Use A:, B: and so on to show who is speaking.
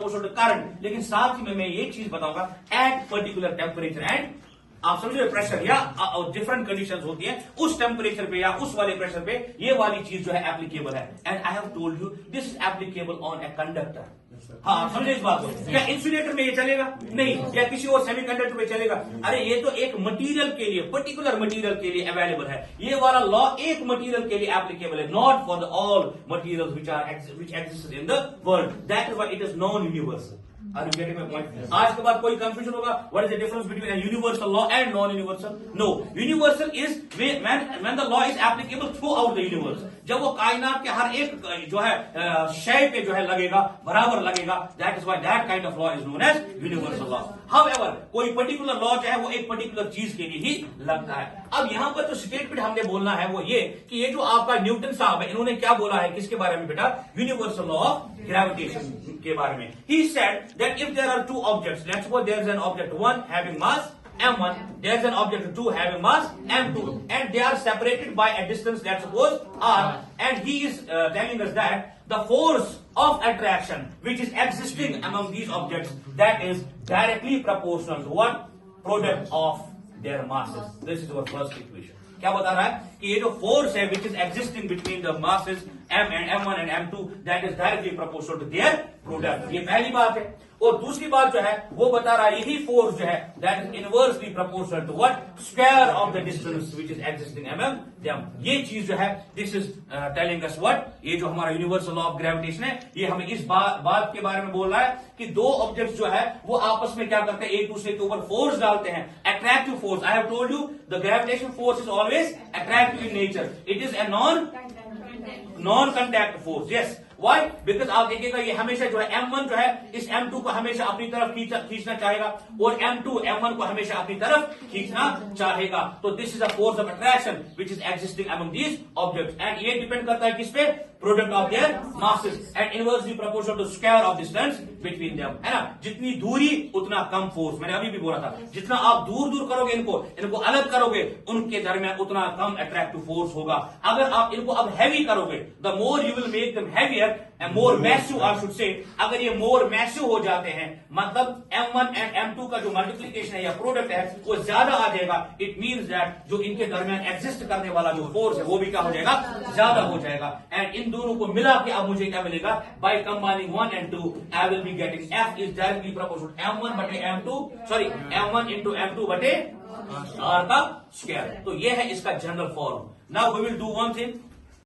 A: proportional to current, लेकिन साथ ही में मैं ये चीज बताऊंगा at particular temperature and आप समझ रहे प्रेशर या डिफरेंट कंडीशंस होती है उस टेम्परेचर पे या उस वाले प्रेशर पे ये वाली चीज जो है एप्लीकेबल है and I have told you this is applicable on a conductor. हाँ समझे इस बात को? क्या इंसुलेटर में ये चलेगा? नहीं। या किसी और सेमीकंडक्टर में चलेगा? अरे ये तो एक मटेरियल के लिए, पर्टिकुलर मटेरियल के लिए अवेलेबल है। ये वाला लॉ एक मटेरियल के लिए एप्लीकेबल है, not for the all materials which exist in the world. That is why it is non universal. Are you getting my point? आज के बाद कोई कंफ्यूजन होगा, what is the difference between a universal law and non-universal? No, universal is when the law is applicable throughout the universe. जब वो कायनात के हर एक जो है शय पे जो है लगेगा, बराबर लगेगा, that is why that kind of law is known as universal law. However, कोई पर्टिकुलर लॉ जो है वो एक पर्टिकुलर चीज के लिए ही लगता है। अब यहाँ पर जो स्टेटमेंट हमने बोलना है वो ये कि ये जो आपका न्यूटन साहब है, इन्होंने क्या बोला है, किसके बारे में बेटा? यूनिवर्सल लॉ ऑफ ग्रेविटेशन के बारे में। He said that if there are two objects, let's suppose there is an object 1 having mass m1, there is an object 2 having mass m2, and they are separated by a distance, let's suppose r, and he is telling us that the force of attraction which is existing among these objects, that is directly proportional to what? Product of their masses. This is our first equation. क्या बता रहा है कि ये जो force है which is existing between the masses m and m1 and m2, that is directly proportional to their product. ये पहली बात है। और दूसरी बात जो है वो बता रहा है यही फोर्स जो है that is inversely proportional to what? Square of the distance which is existing mm them। ये चीज जो है this is telling us what? ये जो हमारा यूनिवर्सल लॉ ऑफ ग्रेविटेशन है ये हमें इस बात के बारे में बोल रहा है कि दो ऑब्जेक्ट्स जो है वो आपस में क्या करते हैं? एक दूसरे के ऊपर फोर्स डालते हैं, attractive force. I have told you the gravitation force is always attractive in nature, it is a non contact force. Yes, why? Because आप देखिएगा ये हमेशा जो है m1 जो है इस m2 को हमेशा अपनी तरफ खींचना चाहेगा और m2 m1 को हमेशा अपनी तरफ खींचना चाहेगा। तो this is a force of attraction which is existing among these objects and ये डिपेंड करता है किस पे? Product of their masses and inversely proportional to square of distance between them, है ना? जितनी दूरी उतना कम फोर्स। मैंने अभी भी बोला था जितना आप दूर करोगे इनको अलग करोगे उनके दरमियान उतना कम अट्रैक्टिव फोर्स होगा। अगर आप इनको अब हैवी करोगे, the more you will make them heavier and more massive, I should say. अगर ये मोर मैसिव हो जाते हैं मतलब m1 एंड m2 का जो मल्टीप्लीकेशन है या प्रोडक्ट है वो ज्यादा आ जाएगा, इट मीन्स दैट जो इनके दरमियान एग्जिस्ट करने वाला जो फोर्स है वो भी क्या हो जाएगा? ज्यादा हो जाएगा। एंड इन दोनों को मिला के अब मुझे क्या मिलेगा? By combining 1 and 2 I will be getting F is directly proportional m1 बटे m2, sorry m1 into m2 बटे r का स्क्वायर। तो ये है इसका general form. Now we will do one thing,